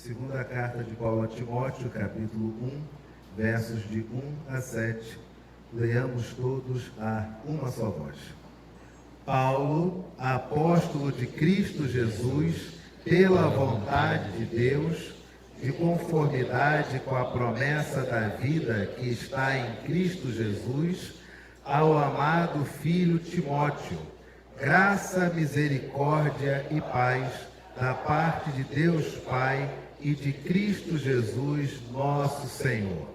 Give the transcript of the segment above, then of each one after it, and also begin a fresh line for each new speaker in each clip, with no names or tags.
Segunda carta de Paulo a Timóteo, capítulo 1, versos de 1 a 7. Leamos todos a uma só voz. Paulo, apóstolo de Cristo Jesus, pela vontade de Deus, de conformidade com a promessa da vida que está em Cristo Jesus, ao amado filho Timóteo, graça, misericórdia e paz da parte de Deus Pai e de Cristo Jesus, nosso Senhor.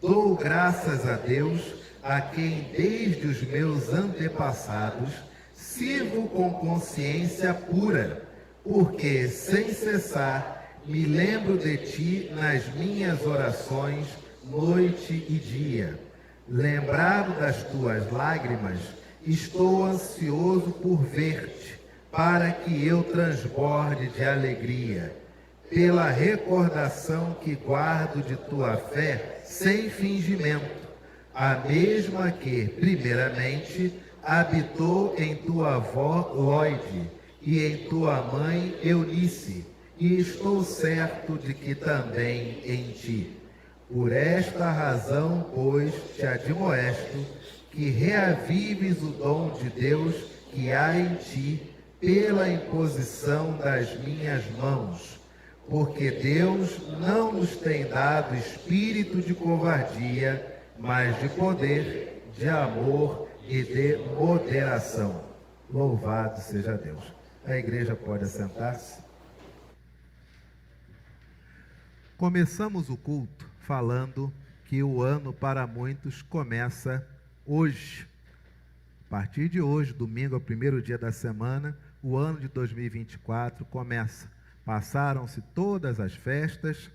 Dou graças a Deus, a quem desde os meus antepassados sirvo com consciência pura, porque sem cessar me lembro de ti nas minhas orações, noite e dia. Lembrado das tuas lágrimas, estou ansioso por ver-te, para que eu transborde de alegria, pela recordação que guardo de tua fé sem fingimento, a mesma que, primeiramente, habitou em tua avó Lóide e em tua mãe Eunice, e estou certo de que também em ti. Por esta razão, pois, te admoesto que reavives o dom de Deus que há em ti pela imposição das minhas mãos, porque Deus não nos tem dado espírito de covardia, mas de poder, de amor e de moderação. Louvado seja Deus. A igreja pode assentar-se. Começamos o culto falando que o ano para muitos começa hoje. A partir de hoje, domingo, é o primeiro dia da semana, o ano de 2024 começa. Passaram-se todas as festas,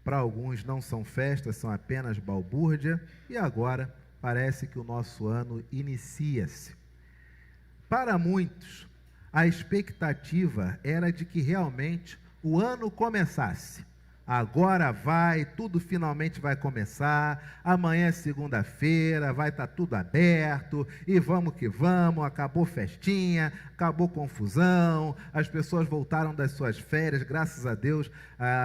para alguns não são festas, são apenas balbúrdia, e agora parece que o nosso ano inicia-se. Para muitos, a expectativa era de que realmente o ano começasse. Agora vai, tudo finalmente vai começar, amanhã é segunda-feira, vai estar tudo aberto, e vamos que vamos, acabou festinha, acabou confusão, as pessoas voltaram das suas férias, graças a Deus,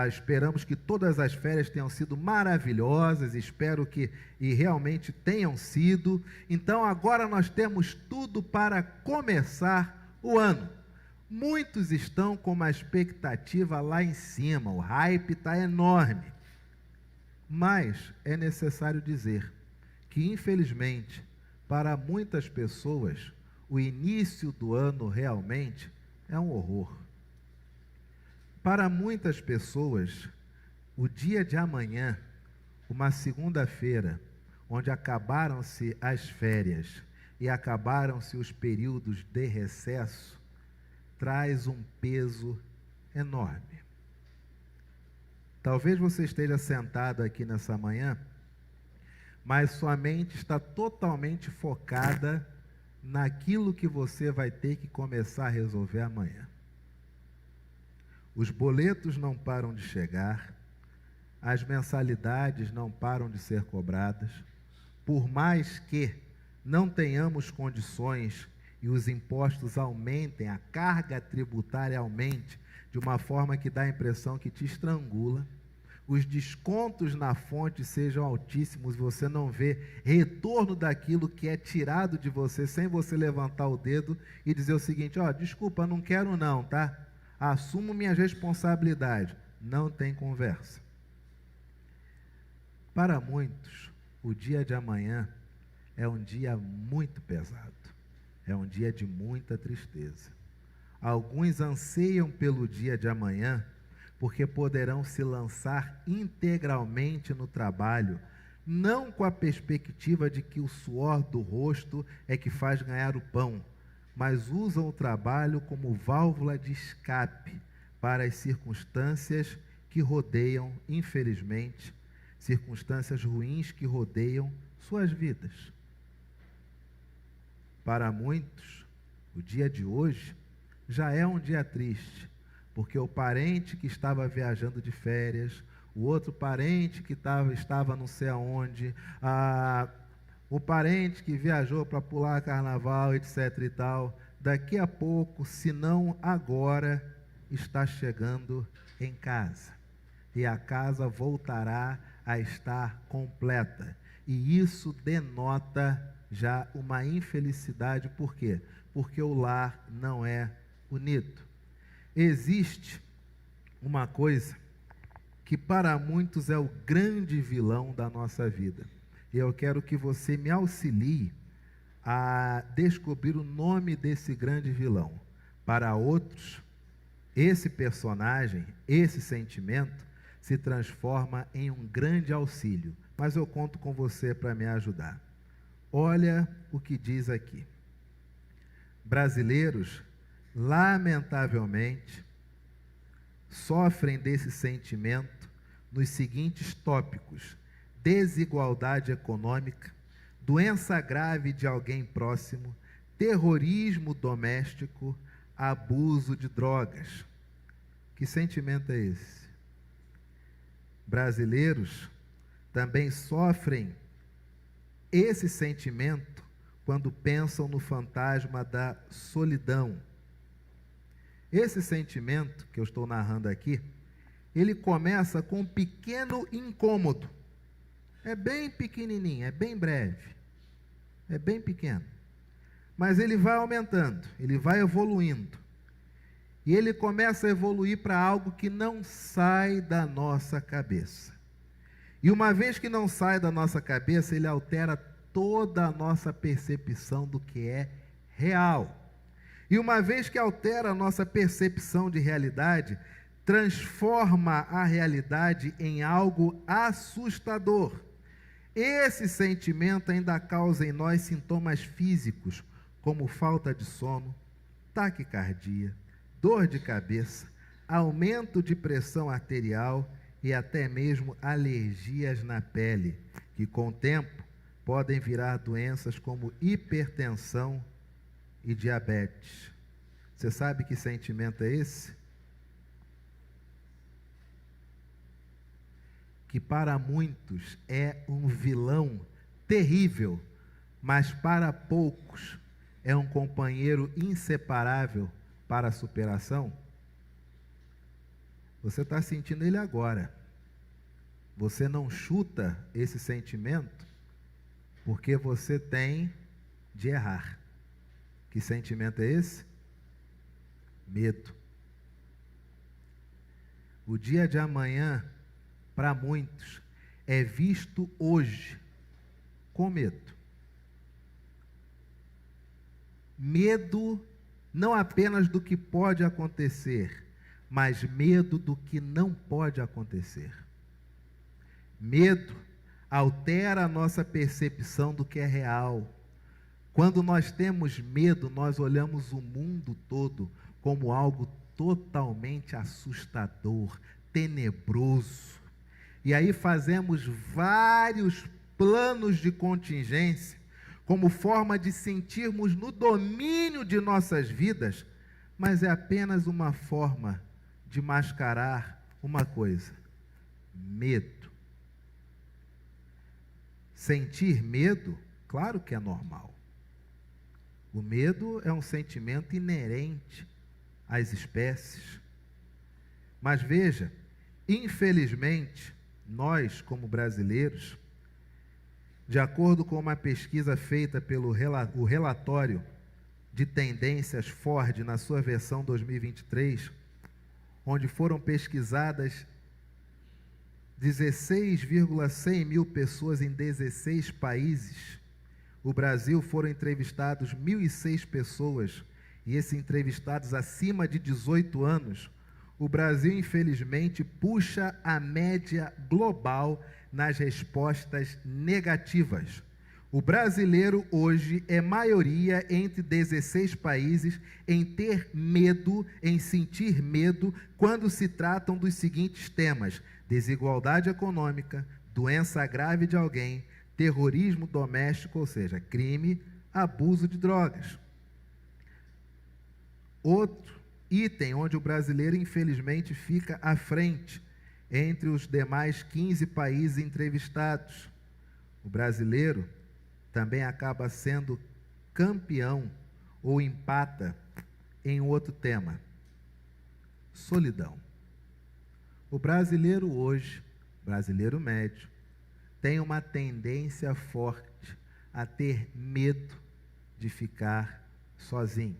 esperamos que todas as férias tenham sido maravilhosas, espero que e realmente tenham sido. Então agora nós temos tudo para começar o ano. Muitos estão com uma expectativa lá em cima, o hype está enorme. Mas é necessário dizer que, infelizmente, para muitas pessoas, o início do ano realmente é um horror. Para muitas pessoas, o dia de amanhã, uma segunda-feira, onde acabaram-se as férias e acabaram-se os períodos de recesso, traz um peso enorme. Talvez você esteja sentado aqui nessa manhã, mas sua mente está totalmente focada naquilo que você vai ter que começar a resolver amanhã. Os boletos não param de chegar, as mensalidades não param de ser cobradas, por mais que não tenhamos condições e os impostos aumentem, a carga tributária aumente, de uma forma que dá a impressão que te estrangula, os descontos na fonte sejam altíssimos, você não vê retorno daquilo que é tirado de você, sem você levantar o dedo e dizer o seguinte: desculpa, não quero não, tá? Assumo minhas responsabilidades. Não tem conversa. Para muitos, o dia de amanhã é um dia muito pesado. É um dia de muita tristeza. Alguns anseiam pelo dia de amanhã, porque poderão se lançar integralmente no trabalho, não com a perspectiva de que o suor do rosto é que faz ganhar o pão, mas usam o trabalho como válvula de escape para as circunstâncias que rodeiam, infelizmente, circunstâncias ruins que rodeiam suas vidas. Para muitos, o dia de hoje já é um dia triste, porque o parente que estava viajando de férias, o outro parente que estava não sei aonde, o parente que viajou para pular carnaval, etc. e tal, daqui a pouco, se não agora, está chegando em casa. e a casa voltará a estar completa. E isso denota já uma infelicidade. Por quê? Porque o lar não é unido. Existe uma coisa que para muitos é o grande vilão da nossa vida. E eu quero que você me auxilie a descobrir o nome desse grande vilão. Para outros, esse personagem, esse sentimento, se transforma em um grande auxílio. Mas eu conto com você para me ajudar. Olha o que diz aqui. Brasileiros, lamentavelmente, sofrem desse sentimento nos seguintes tópicos: desigualdade econômica, doença grave de alguém próximo, terrorismo doméstico, abuso de drogas. Que sentimento é esse? Brasileiros também sofrem esse sentimento quando pensam no fantasma da solidão. Esse sentimento que eu estou narrando aqui, ele começa com um pequeno incômodo. É bem pequenininho, é bem breve, é bem pequeno. Mas ele vai aumentando, ele vai evoluindo. E ele começa a evoluir para algo que não sai da nossa cabeça. E uma vez que não sai da nossa cabeça, ele altera toda a nossa percepção do que é real. E uma vez que altera a nossa percepção de realidade, transforma a realidade em algo assustador. Esse sentimento ainda causa em nós sintomas físicos, como falta de sono, taquicardia, dor de cabeça, aumento de pressão arterial e até mesmo alergias na pele, que com o tempo podem virar doenças como hipertensão e diabetes. Você sabe que sentimento é esse? Que para muitos é um vilão terrível, mas para poucos é um companheiro inseparável para a superação. Você está sentindo ele agora. Você não chuta esse sentimento porque você tem de errar. Que sentimento é esse? Medo. O dia de amanhã, para muitos, é visto hoje com medo. Medo não apenas do que pode acontecer, mas medo do que não pode acontecer. Medo altera a nossa percepção do que é real. Quando nós temos medo, nós olhamos o mundo todo como algo totalmente assustador, tenebroso. E aí fazemos vários planos de contingência, como forma de sentirmos no domínio de nossas vidas, mas é apenas uma forma de mascarar uma coisa: medo. Sentir medo, claro que é normal. O medo é um sentimento inerente às espécies. Mas veja, infelizmente, nós como brasileiros, de acordo com uma pesquisa feita pelo relatório de tendências Ford na sua versão 2023, onde foram pesquisadas 16,100 mil pessoas em 16 países. O Brasil foram entrevistados 1.006 pessoas, e esses entrevistados acima de 18 anos. O Brasil, infelizmente, puxa a média global nas respostas negativas. O brasileiro hoje é maioria entre 16 países em ter medo, em sentir medo, quando se tratam dos seguintes temas: desigualdade econômica, doença grave de alguém, terrorismo doméstico, ou seja, crime, abuso de drogas. Outro item onde o brasileiro, infelizmente, fica à frente entre os demais 15 países entrevistados. O brasileiro também acaba sendo campeão ou empata em outro tema: solidão. O brasileiro hoje, brasileiro médio, tem uma tendência forte a ter medo de ficar sozinho.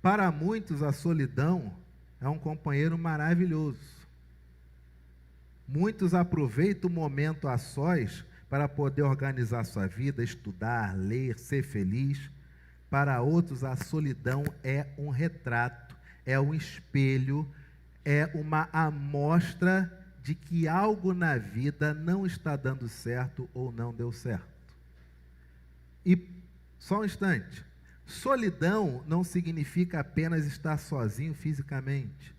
Para muitos, a solidão é um companheiro maravilhoso. Muitos aproveitam o momento a sós para poder organizar sua vida, estudar, ler, ser feliz. Para outros, a solidão é um retrato, é um espelho, é uma amostra de que algo na vida não está dando certo ou não deu certo. E só um instante, solidão não significa apenas estar sozinho fisicamente,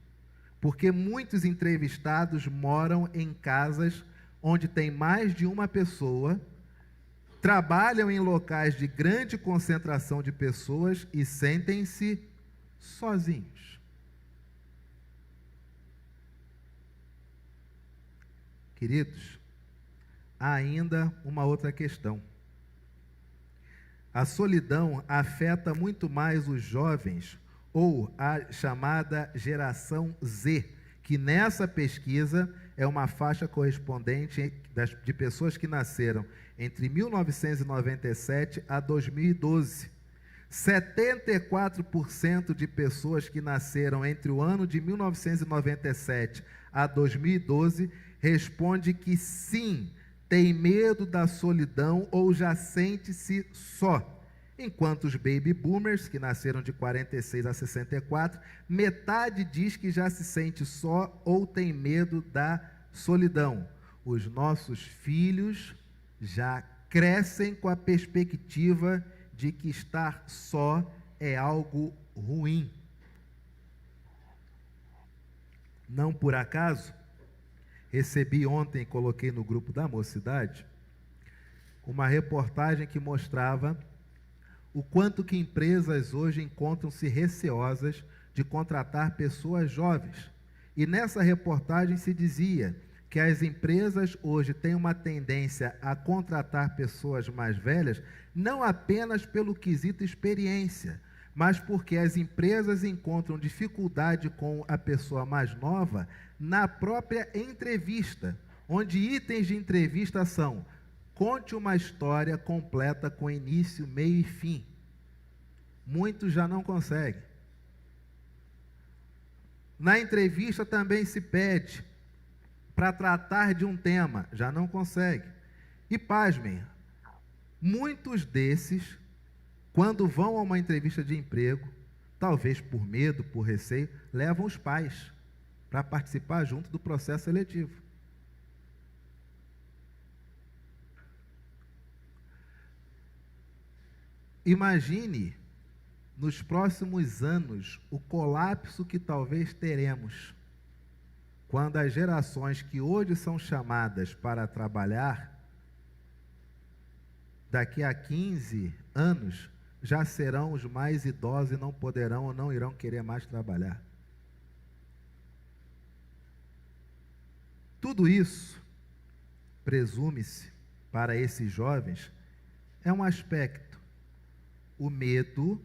porque muitos entrevistados moram em casas onde tem mais de uma pessoa, trabalham em locais de grande concentração de pessoas e sentem-se sozinhos. Queridos, há ainda uma outra questão. A solidão afeta muito mais os jovens, ou a chamada geração Z, que nessa pesquisa é uma faixa correspondente de pessoas que nasceram entre 1997 a 2012. 74% de pessoas que nasceram entre o ano de 1997 a 2012 responde que sim, tem medo da solidão ou já sente-se só. Enquanto os baby boomers, que nasceram de 46 a 64, metade diz que já se sente só ou tem medo da solidão. Os nossos filhos já crescem com a perspectiva de que estar só é algo ruim. Não por acaso, recebi ontem, coloquei no grupo da mocidade, uma reportagem que mostrava o quanto que empresas hoje encontram-se receosas de contratar pessoas jovens. E nessa reportagem se dizia que as empresas hoje têm uma tendência a contratar pessoas mais velhas, não apenas pelo quesito experiência, mas porque as empresas encontram dificuldade com a pessoa mais nova na própria entrevista, onde itens de entrevista são: conte uma história completa com início, meio e fim. Muitos já não conseguem. Na entrevista também se pede para tratar de um tema, já não consegue. E pasmem, muitos desses, quando vão a uma entrevista de emprego, talvez por medo, por receio, levam os pais para participar junto do processo seletivo. Imagine, nos próximos anos, o colapso que talvez teremos, quando as gerações que hoje são chamadas para trabalhar, daqui a 15 anos, já serão os mais idosos e não poderão ou não irão querer mais trabalhar. Tudo isso, presume-se, para esses jovens, é um aspecto, o medo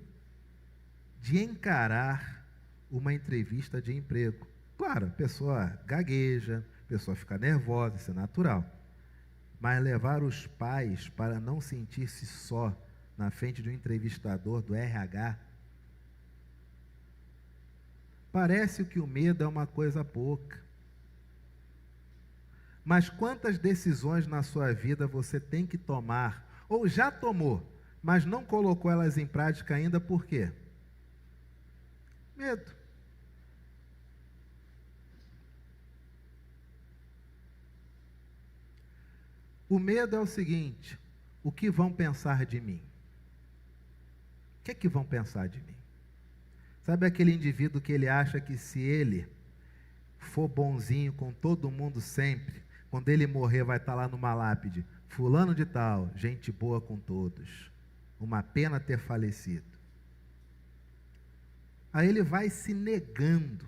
de encarar uma entrevista de emprego. Claro, a pessoa gagueja, a pessoa fica nervosa, isso é natural. Mas levar os pais para não sentir-se só na frente de um entrevistador do RH, parece que o medo é uma coisa pouca. Mas quantas decisões na sua vida você tem que tomar, ou já tomou, mas não colocou elas em prática ainda, por quê? Medo. O medo é o seguinte: o que vão pensar de mim? O que é que vão pensar de mim? Sabe aquele indivíduo que ele acha que se ele for bonzinho com todo mundo sempre, quando ele morrer vai estar lá numa lápide, fulano de tal, gente boa com todos, uma pena ter falecido. Aí ele vai se negando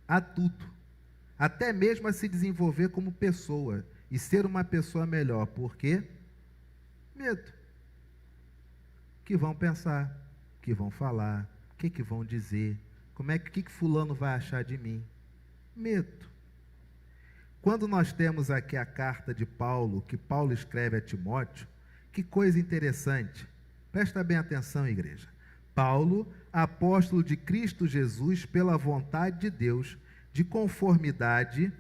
a tudo, até mesmo a se desenvolver como pessoa e ser uma pessoa melhor. Por quê? Medo. O que vão pensar? O que vão falar? O que vão dizer? O que fulano vai achar de mim? Medo. Quando nós temos aqui a carta de Paulo, que Paulo escreve a Timóteo, que coisa interessante. Presta bem atenção, igreja. Paulo, apóstolo de Cristo Jesus, pela vontade de Deus, de conformidade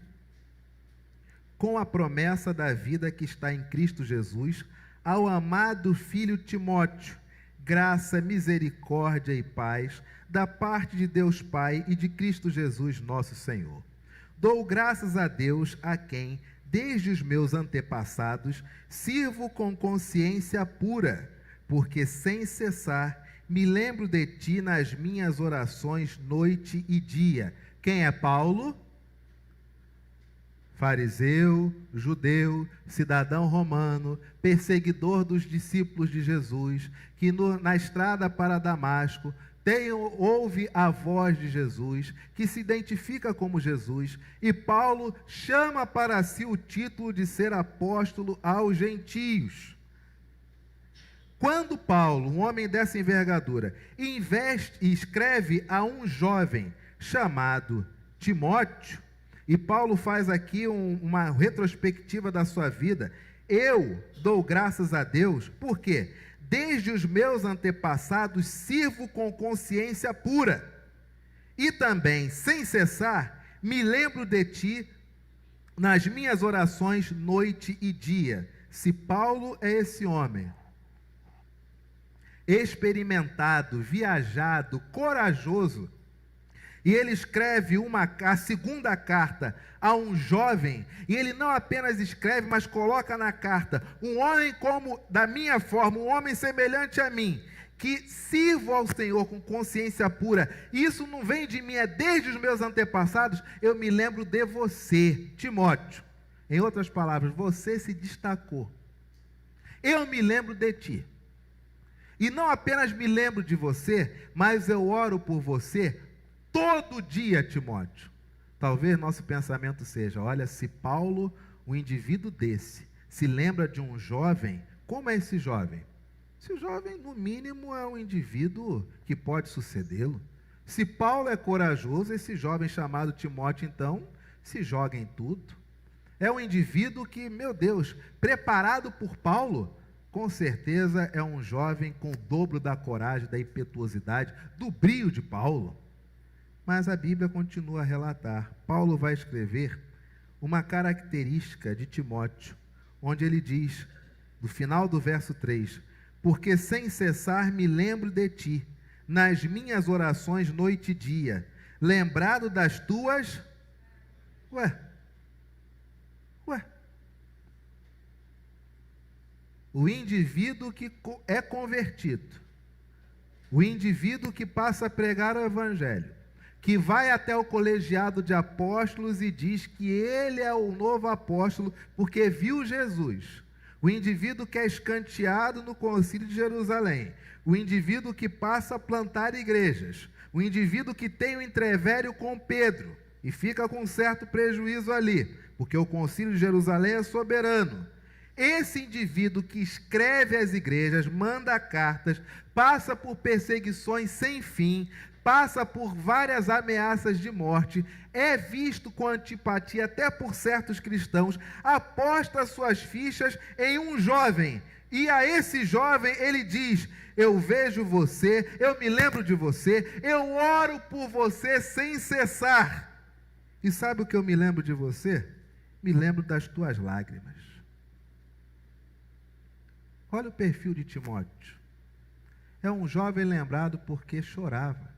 com a promessa da vida que está em Cristo Jesus, ao amado filho Timóteo, graça, misericórdia e paz, da parte de Deus Pai e de Cristo Jesus nosso Senhor. Dou graças a Deus, a quem, desde os meus antepassados, sirvo com consciência pura, porque sem cessar me lembro de ti nas minhas orações noite e dia. Quem é Paulo? Fariseu, judeu, cidadão romano, perseguidor dos discípulos de Jesus, que na estrada para Damasco ouve a voz de Jesus, que se identifica como Jesus, e Paulo chama para si o título de ser apóstolo aos gentios. Quando Paulo, um homem dessa envergadura, escreve a um jovem chamado Timóteo, e Paulo faz aqui uma retrospectiva da sua vida, eu dou graças a Deus, por quê? Desde os meus antepassados sirvo com consciência pura, e também, sem cessar, me lembro de ti nas minhas orações noite e dia. Se Paulo é esse homem, experimentado, viajado, corajoso, e ele escreve a segunda carta a um jovem, e ele não apenas escreve, mas coloca na carta, um homem como da minha forma, um homem semelhante a mim, que sirvo ao Senhor com consciência pura. Isso não vem de mim, é desde os meus antepassados. Eu me lembro de você, Timóteo. Em outras palavras, você se destacou. Eu me lembro de ti. E não apenas me lembro de você, mas eu oro por você todo dia, Timóteo. Talvez nosso pensamento seja, olha, se Paulo, um indivíduo desse, se lembra de um jovem, como é esse jovem? Esse jovem, no mínimo, é um indivíduo que pode sucedê-lo. Se Paulo é corajoso, esse jovem chamado Timóteo, então, se joga em tudo. É um indivíduo que, meu Deus, preparado por Paulo, com certeza é um jovem com o dobro da coragem, da impetuosidade, do brio de Paulo. Mas a Bíblia continua a relatar. Paulo vai escrever uma característica de Timóteo, onde ele diz, no final do verso 3, porque sem cessar me lembro de ti, nas minhas orações noite e dia, lembrado das tuas... Ué, o indivíduo que é convertido, o indivíduo que passa a pregar o evangelho, que vai até o colegiado de apóstolos e diz que ele é o novo apóstolo porque viu Jesus, o indivíduo que é escanteado no concílio de Jerusalém, o indivíduo que passa a plantar igrejas, o indivíduo que tem o entrevério com Pedro e fica com certo prejuízo ali, porque o concílio de Jerusalém é soberano. Esse indivíduo que escreve às igrejas, manda cartas, passa por perseguições sem fim, passa por várias ameaças de morte, é visto com antipatia até por certos cristãos, aposta suas fichas em um jovem, e a esse jovem ele diz, eu vejo você, eu me lembro de você, eu oro por você sem cessar. E sabe o que eu me lembro de você? Me lembro das tuas lágrimas. Olha o perfil de Timóteo. É um jovem lembrado porque chorava.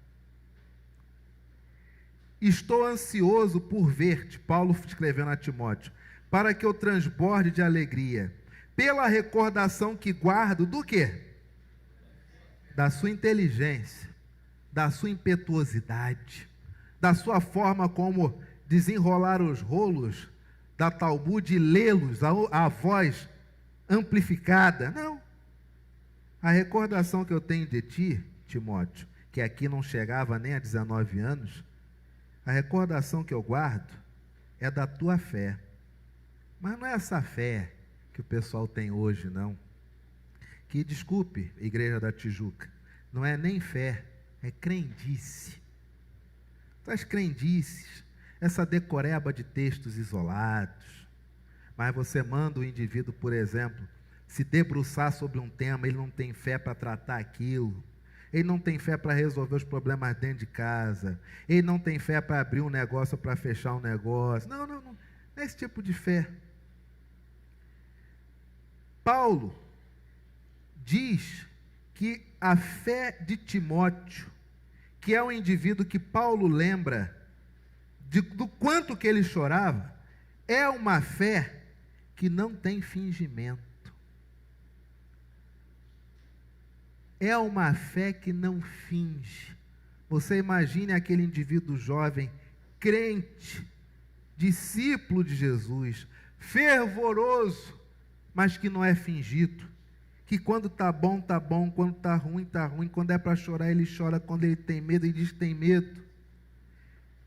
Estou ansioso por ver-te, Paulo escrevendo a Timóteo, para que eu transborde de alegria, pela recordação que guardo do quê? Da sua inteligência, da sua impetuosidade, da sua forma como desenrolar os rolos da Talmud e lê-los, a voz amplificada. Não. A recordação que eu tenho de ti, Timóteo, que aqui não chegava nem a 19 anos, a recordação que eu guardo é da tua fé. Mas não é essa fé que o pessoal tem hoje, não. Que, desculpe, Igreja da Tijuca, não é nem fé, é crendice. As crendices, essa decoreba de textos isolados. Mas você manda o indivíduo, por exemplo, se debruçar sobre um tema, ele não tem fé para tratar aquilo. Ele não tem fé para resolver os problemas dentro de casa. Ele não tem fé para abrir um negócio, para fechar um negócio. Não é esse tipo de fé. Paulo diz que a fé de Timóteo, que é um indivíduo que Paulo lembra do quanto que ele chorava, é uma fé que não tem fingimento. É uma fé que não finge. Você imagine aquele indivíduo jovem, crente, discípulo de Jesus, fervoroso, mas que não é fingido. Que quando está bom, quando está ruim, quando é para chorar, ele chora, quando ele tem medo, ele diz que tem medo.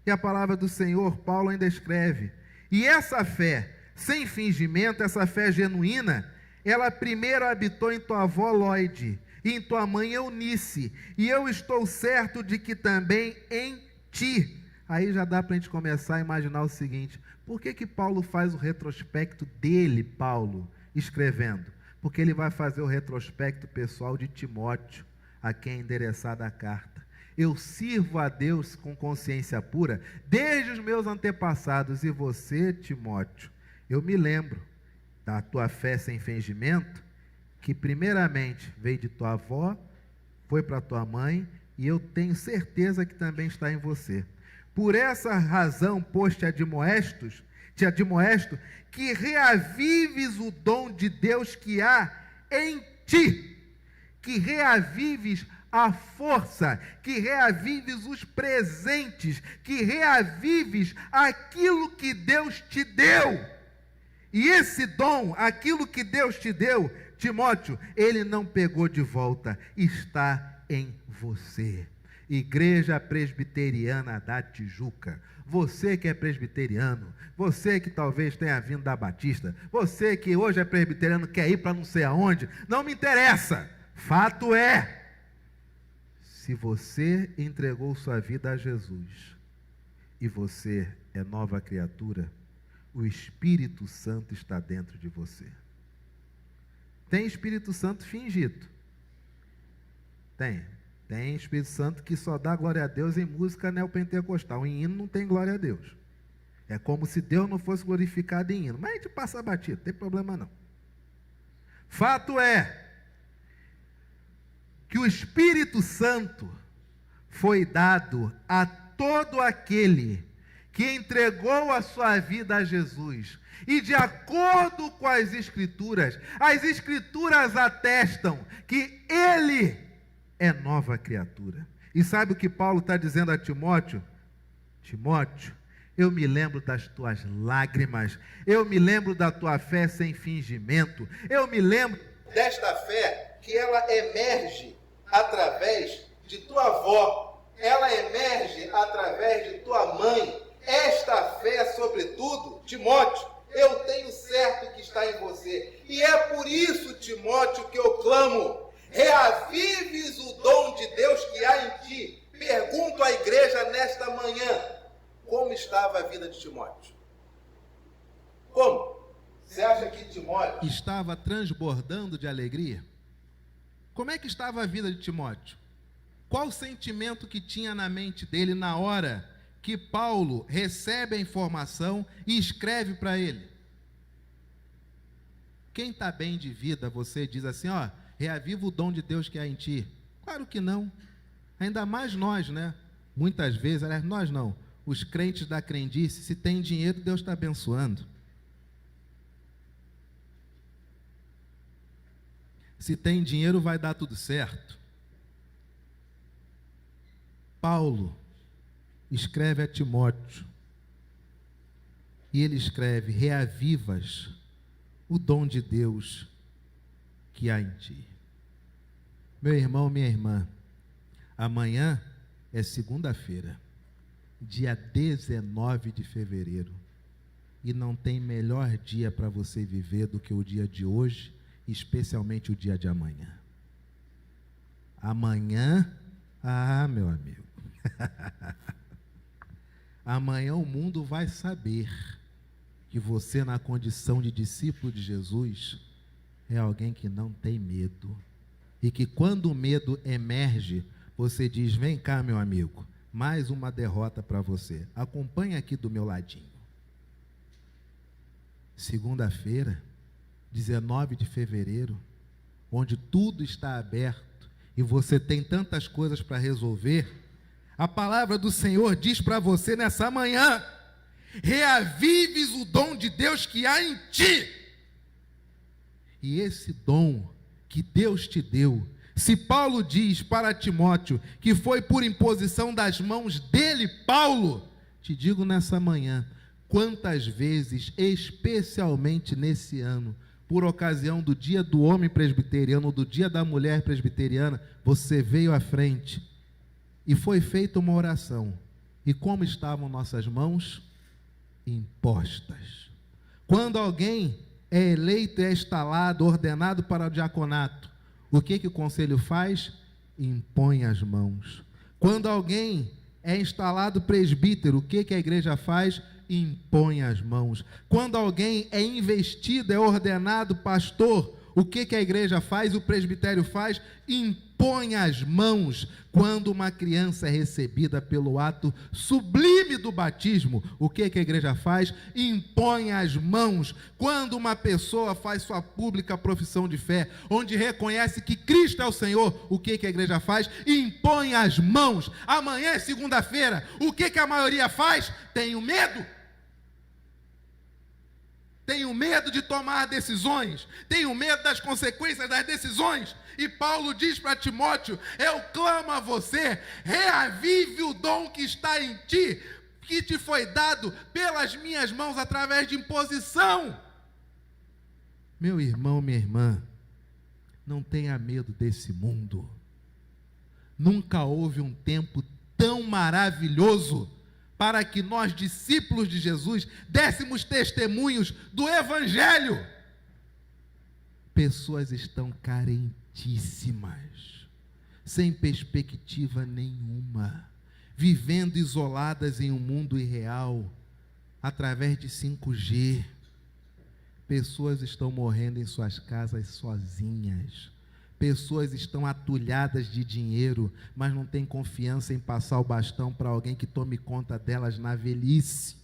E a palavra do Senhor, Paulo ainda escreve, e essa fé, sem fingimento, essa fé genuína, ela primeiro habitou em tua avó Lóide, e em tua mãe Eunice, e eu estou certo de que também em ti. Aí já dá para a gente começar a imaginar o seguinte: por que Paulo faz o retrospecto dele, Paulo, escrevendo? Porque ele vai fazer o retrospecto pessoal de Timóteo, a quem é endereçada a carta. Eu sirvo a Deus com consciência pura desde os meus antepassados, e você, Timóteo, eu me lembro da tua fé sem fingimento, que primeiramente veio de tua avó, foi para tua mãe, e eu tenho certeza que também está em você. Por essa razão, pois te admoesto que reavives o dom de Deus que há em ti, que reavives a força, que reavives os presentes, que reavives aquilo que Deus te deu. E esse dom, aquilo que Deus te deu, Timóteo, ele não pegou de volta, está em você. Igreja Presbiteriana da Tijuca, você que é presbiteriano, você que talvez tenha vindo da Batista, você que hoje é presbiteriano, quer ir para não sei aonde, não me interessa. Fato é, se você entregou sua vida a Jesus e você é nova criatura, o Espírito Santo está dentro de você. Tem Espírito Santo fingido? Tem Espírito Santo que só dá glória a Deus em música neopentecostal. Em hino não tem glória a Deus. É como se Deus não fosse glorificado em hino. Mas a gente passa batido, não tem problema não. Fato é que o Espírito Santo foi dado a todo aquele que entregou a sua vida a Jesus. E de acordo com as Escrituras atestam que ele é nova criatura. E sabe o que Paulo está dizendo a Timóteo? Timóteo, eu me lembro das tuas lágrimas, eu me lembro da tua fé sem fingimento, eu me lembro desta fé que ela emerge através de tua avó, ela emerge através de tua mãe. Esta fé, sobretudo, Timóteo, eu tenho certo que está em você. E é por isso, Timóteo, que eu clamo: reavives o dom de Deus que há em ti. Pergunto à igreja nesta manhã: como estava a vida de Timóteo? Como? Você acha que Timóteo estava transbordando de alegria? Como é que estava a vida de Timóteo? Qual o sentimento que tinha na mente dele na hora que Paulo recebe a informação e escreve para ele? Quem está bem de vida, você diz assim, ó, reaviva o dom de Deus que há em ti? Claro que não. Ainda mais nós, né? Muitas vezes, aliás, nós não, os crentes da crendice, se tem dinheiro, Deus está abençoando. Se tem dinheiro, vai dar tudo certo. Paulo escreve a Timóteo, e ele escreve: reavivas o dom de Deus que há em ti. Meu irmão, minha irmã, amanhã é segunda-feira, dia 19 de fevereiro, e não tem melhor dia para você viver do que o dia de hoje, especialmente o dia de amanhã. Amanhã, meu amigo,
amanhã o mundo vai saber que você, na condição de discípulo de Jesus, é alguém que não tem medo. E que quando o medo emerge, você diz: vem cá, meu amigo, mais uma derrota para você. Acompanha aqui do meu ladinho. Segunda-feira, 19 de fevereiro, onde tudo está aberto e você tem tantas coisas para resolver, a palavra do Senhor diz para você nessa manhã: reavives o dom de Deus que há em ti. E esse dom que Deus te deu, se Paulo diz para Timóteo que foi por imposição das mãos dele, Paulo, te digo nessa manhã, quantas vezes, especialmente nesse ano, por ocasião do dia do homem presbiteriano, do dia da mulher presbiteriana, você veio à frente e foi feita uma oração. E como estavam nossas mãos? Impostas. Quando alguém é eleito, é instalado, ordenado para o diaconato, o que o conselho faz? Impõe as mãos. Quando alguém é instalado presbítero, o que a igreja faz? Impõe as mãos. Quando alguém é investido, é ordenado pastor, o que a igreja faz? O presbitério faz? Impõe as mãos. Quando uma criança é recebida pelo ato sublime do batismo, o que a igreja faz? Impõe as mãos. Quando uma pessoa faz sua pública profissão de fé, onde reconhece que Cristo é o Senhor, o que a igreja faz? Impõe as mãos. Amanhã é segunda-feira, o que a maioria faz? Tenho medo. Tenho medo de tomar decisões, tenho medo das consequências das decisões. E Paulo diz para Timóteo: eu clamo a você, reavive o dom que está em ti, que te foi dado pelas minhas mãos através de imposição. Meu irmão, minha irmã, não tenha medo desse mundo. Nunca houve um tempo tão maravilhoso para que nós, discípulos de Jesus, dessemos testemunhos do Evangelho. Pessoas estão carentíssimas, sem perspectiva nenhuma, vivendo isoladas em um mundo irreal, através de 5G. Pessoas estão morrendo em suas casas sozinhas. Pessoas estão atulhadas de dinheiro, mas não têm confiança em passar o bastão para alguém que tome conta delas na velhice.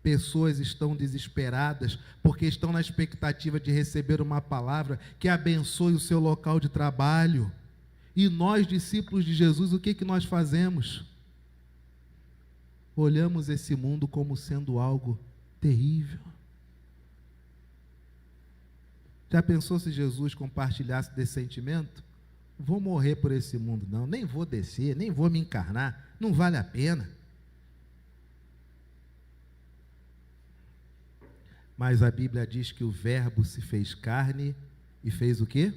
Pessoas estão desesperadas porque estão na expectativa de receber uma palavra que abençoe o seu local de trabalho. E nós, discípulos de Jesus, o que nós fazemos? Olhamos esse mundo como sendo algo terrível. Já pensou se Jesus compartilhasse desse sentimento? Vou morrer por esse mundo não, nem vou descer, nem vou me encarnar, não vale a pena. Mas a Bíblia diz que o Verbo se fez carne e fez o quê?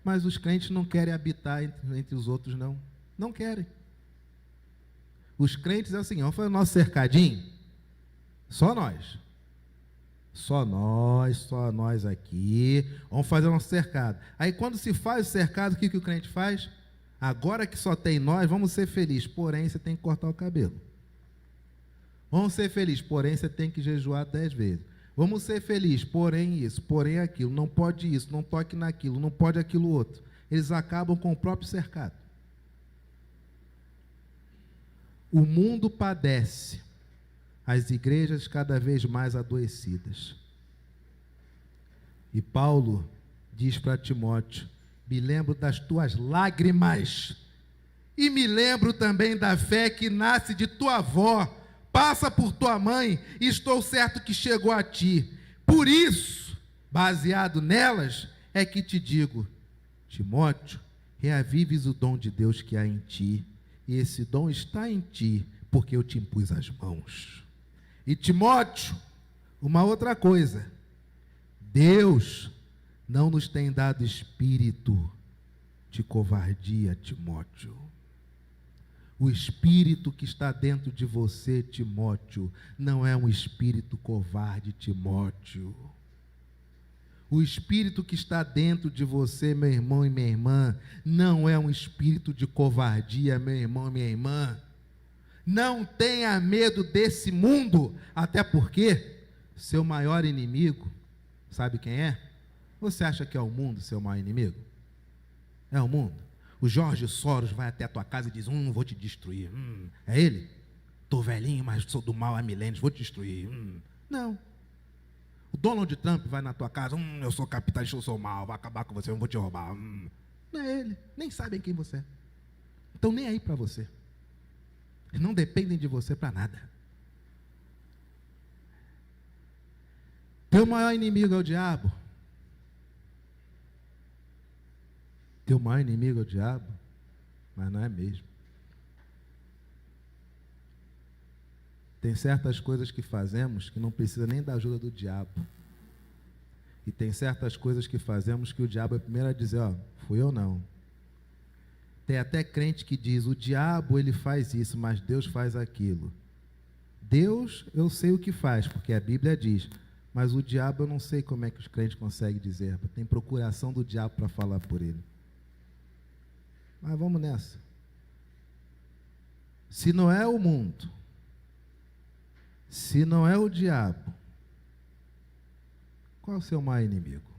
Mas os crentes não querem habitar entre os outros não, não querem. Os crentes assim, vamos fazer o nosso cercadinho, só nós aqui, vamos fazer o nosso cercado. Aí quando se faz o cercado, o que o crente faz? Agora que só tem nós, vamos ser felizes, porém você tem que cortar o cabelo. Vamos ser felizes, porém você tem que jejuar 10 vezes. Vamos ser felizes, porém isso, porém aquilo, não pode isso, não toque naquilo, não pode aquilo outro. Eles acabam com o próprio cercado. O mundo padece, as igrejas cada vez mais adoecidas. E Paulo diz para Timóteo: me lembro das tuas lágrimas, e me lembro também da fé que nasce de tua avó, passa por tua mãe, e estou certo que chegou a ti. Por isso, baseado nelas, é que te digo: Timóteo, reavives o dom de Deus que há em ti, e esse dom está em ti, porque eu te impus as mãos. E Timóteo, uma outra coisa, Deus não nos tem dado espírito de covardia, Timóteo. O espírito que está dentro de você, Timóteo, não é um espírito covarde, Timóteo. O espírito que está dentro de você, meu irmão e minha irmã, não é um espírito de covardia, meu irmão e minha irmã. Não tenha medo desse mundo, até porque seu maior inimigo, sabe quem é? Você acha que é o mundo seu maior inimigo? É o mundo. O Jorge Soros vai até a tua casa e diz, vou te destruir. É ele? Estou velhinho, mas sou do mal há milênios, vou te destruir. Não. O Donald Trump vai na tua casa, eu sou capitalista, eu sou mal, vou acabar com você, eu vou te roubar. Não é ele, nem sabem quem você é. Então nem aí para você. Eles não dependem de você para nada. Teu maior inimigo é o diabo. Teu maior inimigo é o diabo, mas não é mesmo. Tem certas coisas que fazemos que não precisa nem da ajuda do diabo. E tem certas coisas que fazemos que o diabo é o primeiro a dizer, fui eu não. Tem até crente que diz, o diabo ele faz isso, mas Deus faz aquilo. Deus eu sei o que faz, porque a Bíblia diz, mas o diabo eu não sei como é que os crentes conseguem dizer. Tem procuração do diabo para falar por ele. Mas vamos nessa. Se não é o mundo, se não é o diabo, qual é o seu maior inimigo?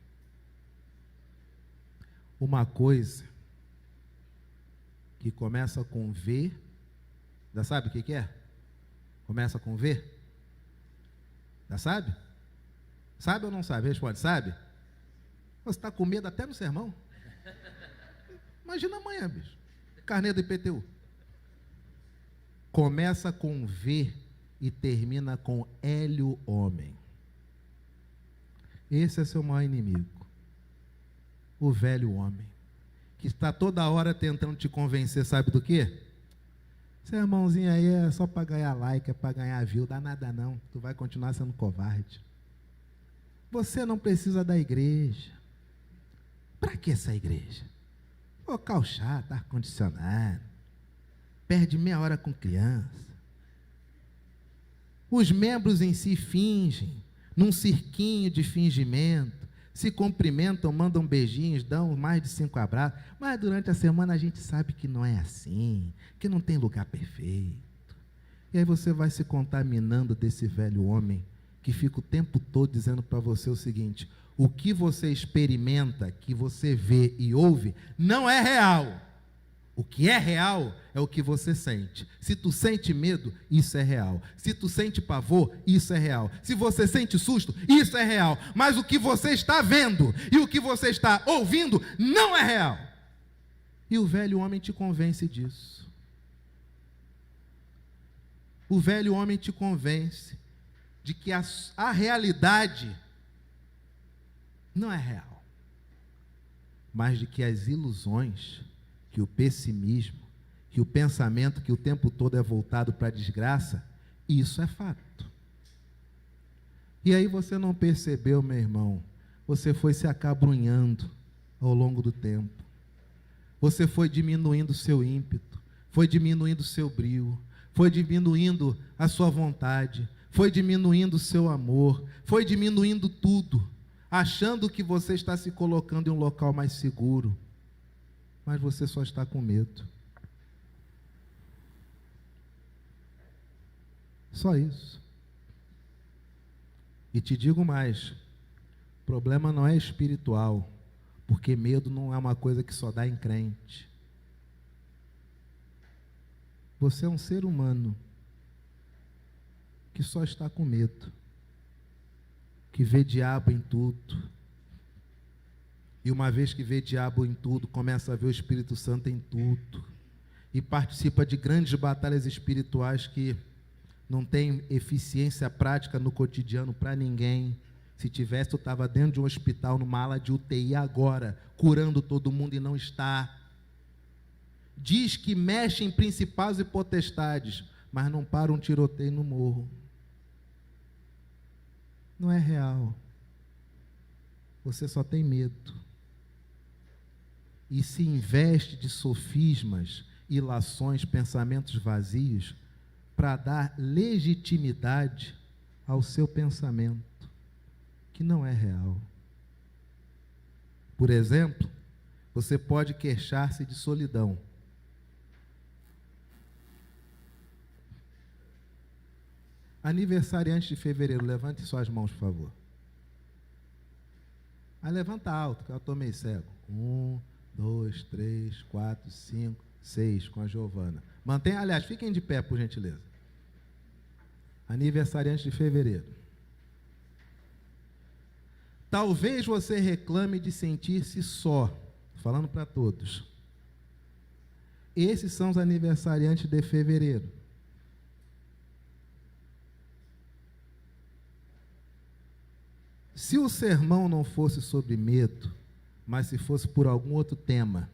Uma coisa que começa com V, já sabe o que é? Começa com V? Já sabe? Sabe ou não sabe? Responde, sabe? Você está com medo até no sermão? Imagina amanhã, bicho. Carnê do IPTU. Começa com V e termina com Hélio homem. Esse é seu maior inimigo. O velho homem. Que está toda hora tentando te convencer, sabe do quê? Seu irmãozinho aí é só para ganhar like, é para ganhar view, dá nada não. Tu vai continuar sendo covarde. Você não precisa da igreja. Para que essa igreja? Local chato, ar-condicionado. Perde meia hora com criança. Os membros em si fingem, num cirquinho de fingimento, se cumprimentam, mandam beijinhos, dão mais de 5 abraços, mas durante a semana a gente sabe que não é assim, que não tem lugar perfeito. E aí você vai se contaminando desse velho homem, que fica o tempo todo dizendo para você o seguinte, o que você experimenta, que você vê e ouve, não é real. O que é real é o que você sente. Se tu sente medo, isso é real. Se tu sente pavor, isso é real. Se você sente susto, isso é real. Mas o que você está vendo e o que você está ouvindo não é real. E o velho homem te convence disso. O velho homem te convence de que a realidade não é real, mas de que as ilusões, que o pessimismo, que o pensamento que o tempo todo é voltado para a desgraça, isso é fato. E aí você não percebeu, meu irmão, você foi se acabrunhando ao longo do tempo, você foi diminuindo o seu ímpeto, foi diminuindo o seu brio, foi diminuindo a sua vontade, foi diminuindo o seu amor, foi diminuindo tudo, achando que você está se colocando em um local mais seguro, mas você só está com medo. Só isso. E te digo mais, o problema não é espiritual, porque medo não é uma coisa que só dá em crente. Você é um ser humano que só está com medo, que vê diabo em tudo. E uma vez que vê diabo em tudo, começa a ver o Espírito Santo em tudo. E participa de grandes batalhas espirituais que não tem eficiência prática no cotidiano para ninguém. Se tivesse, eu estava dentro de um hospital, numa ala de UTI agora, curando todo mundo e não está. Diz que mexe em principados e potestades, mas não para um tiroteio no morro. Não é real. Você só tem medo. E se investe de sofismas, ilações, pensamentos vazios, para dar legitimidade ao seu pensamento, que não é real. Por exemplo, você pode queixar-se de solidão. Aniversariante de fevereiro, levante suas mãos, por favor. Levanta alto, que eu estou meio cego. 1, 2, 3, 4, 5, 6, com a Giovana. Mantenha, aliás, fiquem de pé, por gentileza. Aniversariante de fevereiro. Talvez você reclame de sentir-se só, falando para todos. Esses são os aniversariantes de fevereiro. Se o sermão não fosse sobre medo, mas se fosse por algum outro tema,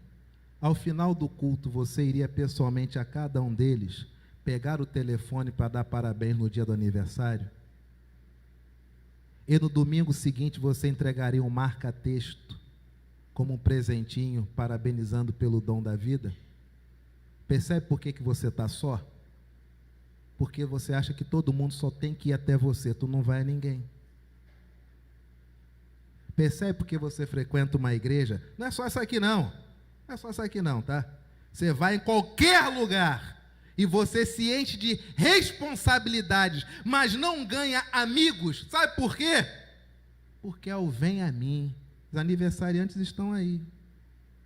ao final do culto você iria pessoalmente a cada um deles pegar o telefone para dar parabéns no dia do aniversário? E no domingo seguinte você entregaria um marca-texto como um presentinho, parabenizando pelo dom da vida? Percebe por que você está só? Porque você acha que todo mundo só tem que ir até você, tu não vai a ninguém. Percebe porque você frequenta uma igreja? Não é só essa aqui não, não é só essa aqui não, tá? Você vai em qualquer lugar e você se enche de responsabilidades, mas não ganha amigos. Sabe por quê? Porque ao vem a mim, os aniversariantes estão aí.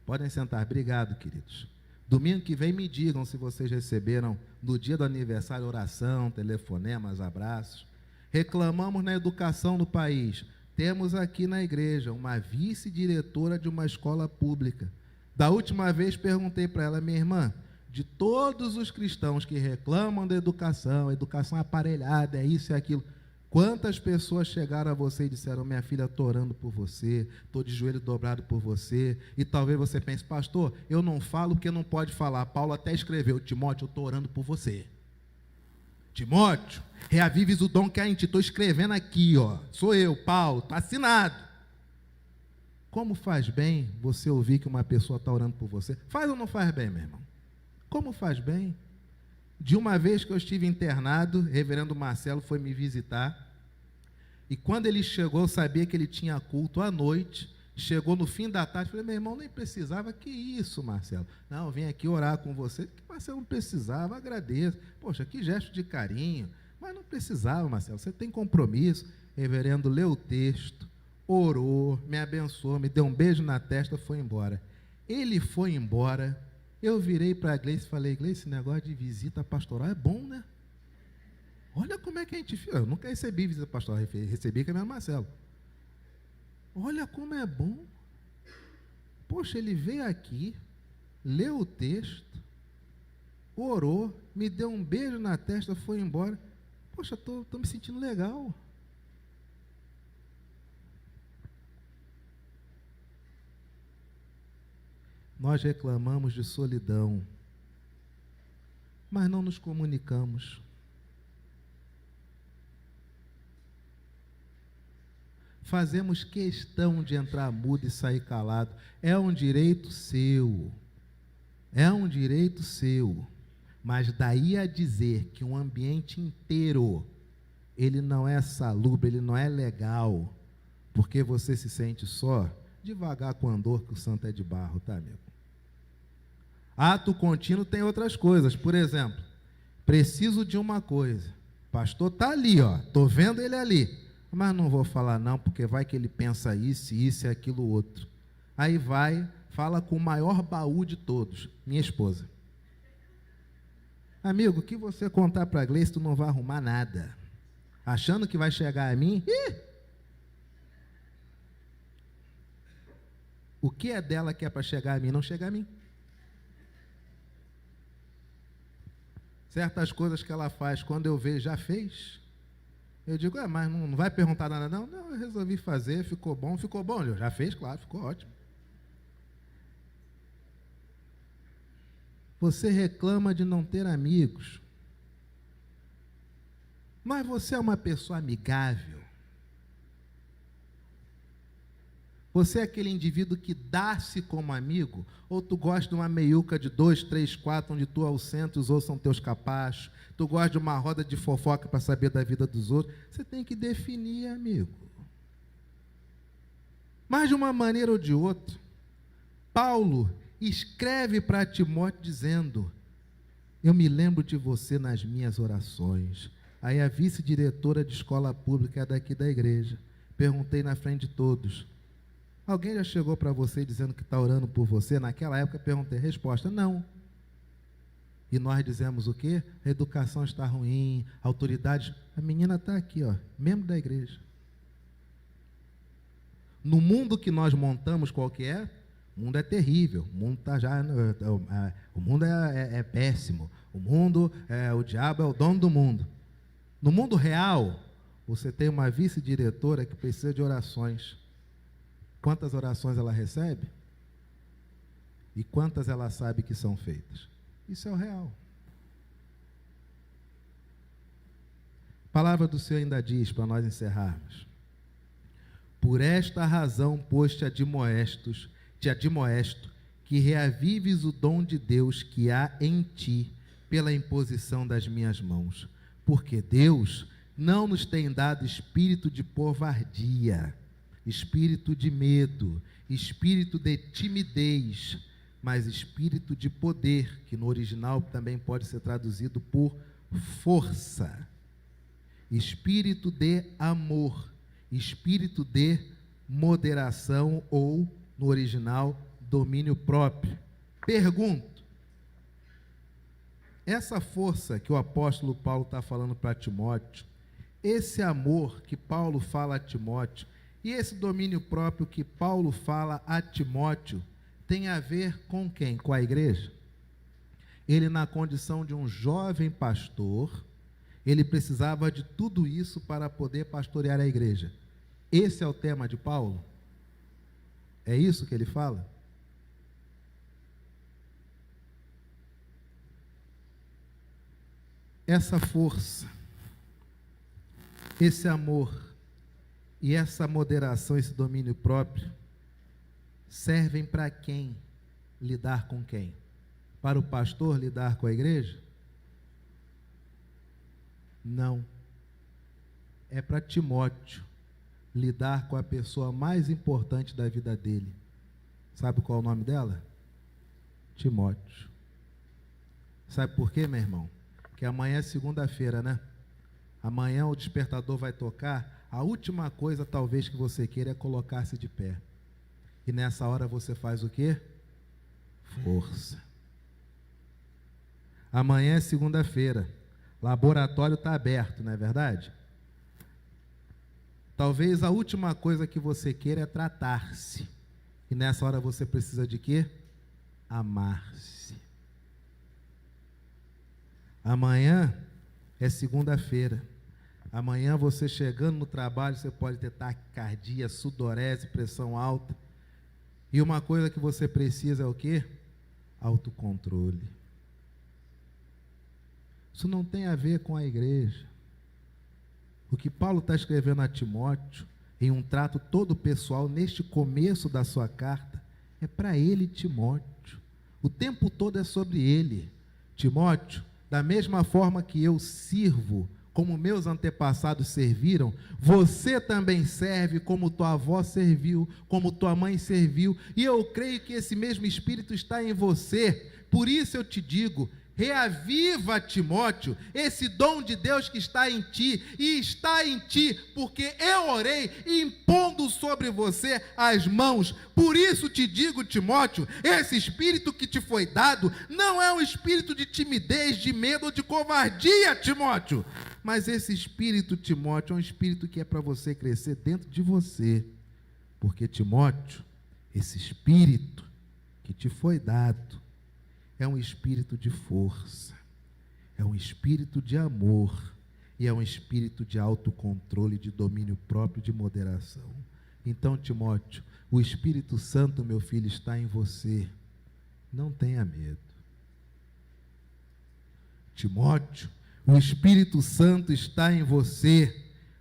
Podem sentar, obrigado, queridos. Domingo que vem me digam se vocês receberam no dia do aniversário oração, telefonemas, abraços. Reclamamos na educação no país. Temos aqui na igreja uma vice-diretora de uma escola pública. Da última vez perguntei para ela, minha irmã, de todos os cristãos que reclamam da educação, educação aparelhada, é isso e aquilo, quantas pessoas chegaram a você e disseram, minha filha, estou orando por você, estou de joelho dobrado por você, e talvez você pense, pastor, eu não falo porque não pode falar. Paulo até escreveu, Timóteo, eu estou orando por você. Timóteo, reavives o dom que há em ti. Estou escrevendo aqui, ó. Sou eu, Paulo, está assinado. Como faz bem você ouvir que uma pessoa está orando por você? Faz ou não faz bem, meu irmão? Como faz bem? De uma vez que eu estive internado, o reverendo Marcelo foi me visitar, e quando ele chegou, eu sabia que ele tinha culto à noite. Chegou no fim da tarde, falei, meu irmão, nem precisava. Que isso, Marcelo? Não, eu vim aqui orar com você. Que Marcelo não precisava, agradeço. Poxa, que gesto de carinho. Mas não precisava, Marcelo, você tem compromisso. Reverendo leu o texto, orou, me abençoou, me deu um beijo na testa, foi embora. Ele foi embora, eu virei para a Gleice e falei, Gleice, esse negócio de visita pastoral é bom, né? Olha como é que a gente fica. Eu nunca recebi visita pastoral, recebi com a minha Marcelo. Olha como é bom. Poxa, ele veio aqui, leu o texto, orou, me deu um beijo na testa, foi embora. Poxa, estou me sentindo legal. Nós reclamamos de solidão, mas não nos comunicamos. Fazemos questão de entrar mudo e sair calado. É um direito seu. É um direito seu. Mas daí a dizer que um ambiente inteiro, ele não é salubre, ele não é legal, porque você se sente só, devagar com o andor, que o santo é de barro, tá, amigo? Ato contínuo tem outras coisas. Por exemplo, preciso de uma coisa. Pastor está ali, ó. Estou vendo ele ali. Mas não vou falar não, porque vai que ele pensa isso e aquilo outro. Aí vai, fala com o maior baú de todos, minha esposa. Amigo, o que você contar para a Gleice, tu não vai arrumar nada. Achando que vai chegar a mim, o que é dela que é para chegar a mim, não chega a mim. Certas coisas que ela faz, quando eu vejo, já fez. Eu digo, mas não vai perguntar nada não? Não, eu resolvi fazer, ficou bom, eu já fez, claro, ficou ótimo. Você reclama de não ter amigos, mas você é uma pessoa amigável. Você é aquele indivíduo que dá-se como amigo, ou tu gosta de uma meiuca de 2, 3, 4, onde tu é o centro e os outros são teus capachos, tu gosta de uma roda de fofoca para saber da vida dos outros. Você tem que definir, amigo. Mas de uma maneira ou de outra, Paulo escreve para Timóteo dizendo: eu me lembro de você nas minhas orações. Aí a vice-diretora de escola pública daqui da igreja, perguntei na frente de todos: alguém já chegou para você dizendo que está orando por você? Naquela época perguntei, resposta, não. E nós dizemos o quê? A educação está ruim, autoridades... A menina está aqui, ó, membro da igreja. No mundo que nós montamos, qual que é? O mundo é terrível, o mundo tá já, o mundo é péssimo, o diabo é o dono do mundo. No mundo real, você tem uma vice-diretora que precisa de orações. Quantas orações ela recebe? E quantas ela sabe que são feitas? Isso é o real. A palavra do Senhor ainda diz, para nós encerrarmos: por esta razão, pois, te admoesto, que reavives o dom de Deus que há em ti, pela imposição das minhas mãos. Porque Deus não nos tem dado espírito de covardia, espírito de medo, espírito de timidez, mas espírito de poder, que no original também pode ser traduzido por força, espírito de amor, espírito de moderação, ou, no original, domínio próprio. Pergunto: essa força que o apóstolo Paulo está falando para Timóteo, esse amor que Paulo fala a Timóteo, e esse domínio próprio que Paulo fala a Timóteo, tem a ver com quem? Com a igreja? Ele, na condição de um jovem pastor, ele precisava de tudo isso para poder pastorear a igreja. Esse é o tema de Paulo? É isso que ele fala? Essa força, esse amor e essa moderação, esse domínio próprio, servem para quem lidar com quem? Para o pastor lidar com a igreja? Não. É para Timóteo lidar com a pessoa mais importante da vida dele. Sabe qual é o nome dela? Timóteo. Sabe por quê, meu irmão? Que amanhã é segunda-feira, né? Amanhã o despertador vai tocar. A última coisa talvez que você queira é colocar-se de pé. E nessa hora você faz o quê? Força. Amanhã é segunda-feira. Laboratório está aberto, não é verdade? Talvez a última coisa que você queira é tratar-se. E nessa hora você precisa de quê? Amar-se. Amanhã é segunda-feira. Amanhã você chegando no trabalho, você pode ter taquicardia, sudorese, pressão alta. E uma coisa que você precisa é o quê? Autocontrole. Isso não tem a ver com a igreja. O que Paulo está escrevendo a Timóteo, em um trato todo pessoal, neste começo da sua carta, é para ele, Timóteo. O tempo todo é sobre ele. Timóteo, da mesma forma que eu sirvo, como meus antepassados serviram, você também serve como tua avó serviu, como tua mãe serviu, e eu creio que esse mesmo Espírito está em você. Por isso eu te digo, reaviva, Timóteo, esse dom de Deus que está em ti, e está em ti, porque eu orei impondo sobre você as mãos. Por isso te digo, Timóteo, esse espírito que te foi dado, não é um espírito de timidez, de medo ou de covardia, Timóteo, mas esse espírito, Timóteo, é um espírito que é para você crescer dentro de você, porque, Timóteo, esse espírito que te foi dado, é um espírito de força, é um espírito de amor, e é um espírito de autocontrole, de domínio próprio, de moderação. Então, Timóteo, o Espírito Santo, meu filho, está em você, não tenha medo. Timóteo, o Espírito Santo está em você,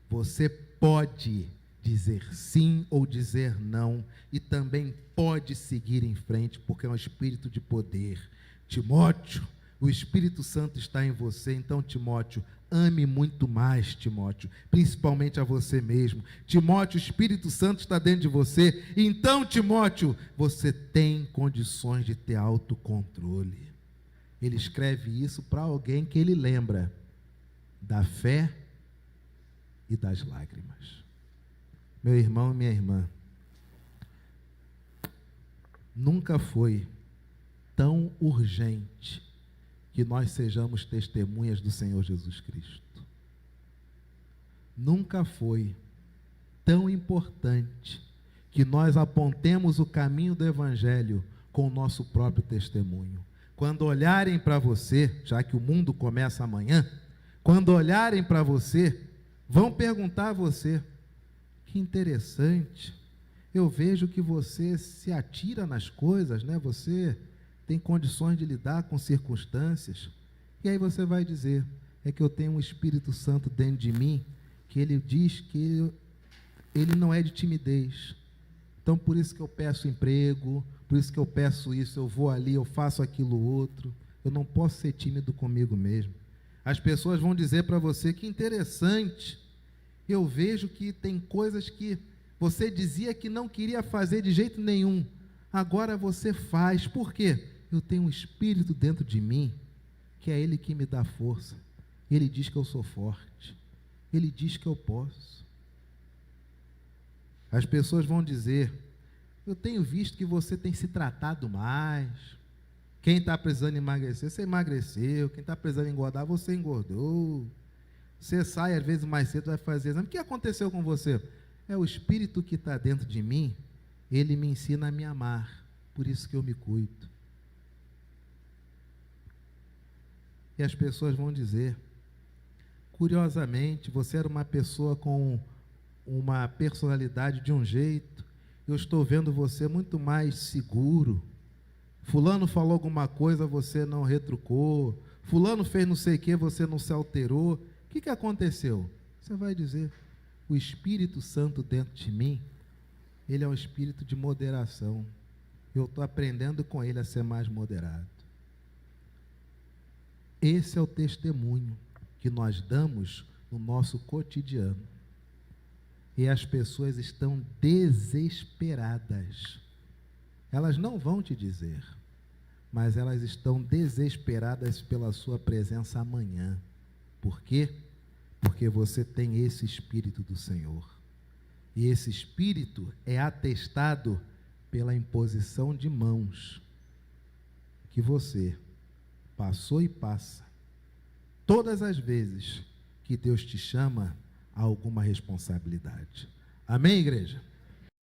você pode dizer sim ou dizer não, e também pode seguir em frente, porque é um espírito de poder. Timóteo, O Espírito Santo está em você. Então, Timóteo, ame muito mais, Timóteo, principalmente a você mesmo. Timóteo, o Espírito Santo está dentro de você. Então, Timóteo, você tem condições de ter autocontrole. Ele escreve isso para alguém que ele lembra da fé e das lágrimas. Meu irmão e minha irmã, nunca foi tão urgente que nós sejamos testemunhas do Senhor Jesus Cristo. Nunca foi tão importante que nós apontemos o caminho do Evangelho com o nosso próprio testemunho. Quando olharem para você, já que o mundo começa amanhã, quando olharem para você, vão perguntar a você: que interessante, eu vejo que você se atira nas coisas, né? Você tem condições de lidar com circunstâncias. E aí você vai dizer: é que eu tenho um Espírito Santo dentro de mim, que ele diz que ele não é de timidez. Então, por isso que eu peço emprego, por isso que eu peço isso, eu vou ali, eu faço aquilo outro. Eu não posso ser tímido comigo mesmo. As pessoas vão dizer para você: que interessante, eu vejo que tem coisas que você dizia que não queria fazer de jeito nenhum, agora você faz. Por quê? Eu tenho um Espírito dentro de mim, que é Ele que me dá força. Ele diz que eu sou forte, Ele diz que eu posso. As pessoas vão dizer: eu tenho visto que você tem se tratado mais. Quem está precisando emagrecer, você emagreceu. Quem está precisando engordar, você engordou. Você sai às vezes mais cedo, vai fazer exame. O que aconteceu com você? É o Espírito que está dentro de mim, ele me ensina a me amar, por isso que eu me cuido. E as pessoas vão dizer: curiosamente, você era uma pessoa com uma personalidade de um jeito, eu estou vendo você muito mais seguro. Fulano falou alguma coisa, você não retrucou. Fulano fez não sei o que, você não se alterou. O que aconteceu? Você vai dizer: o Espírito Santo dentro de mim, ele é um espírito de moderação. Eu estou aprendendo com ele a ser mais moderado. Esse é o testemunho que nós damos no nosso cotidiano. E as pessoas estão desesperadas. Elas não vão te dizer, mas elas estão desesperadas pela sua presença amanhã. Por quê? Porque você tem esse Espírito do Senhor. E esse Espírito é atestado pela imposição de mãos que você passou e passa todas as vezes que Deus te chama a alguma responsabilidade. Amém, igreja?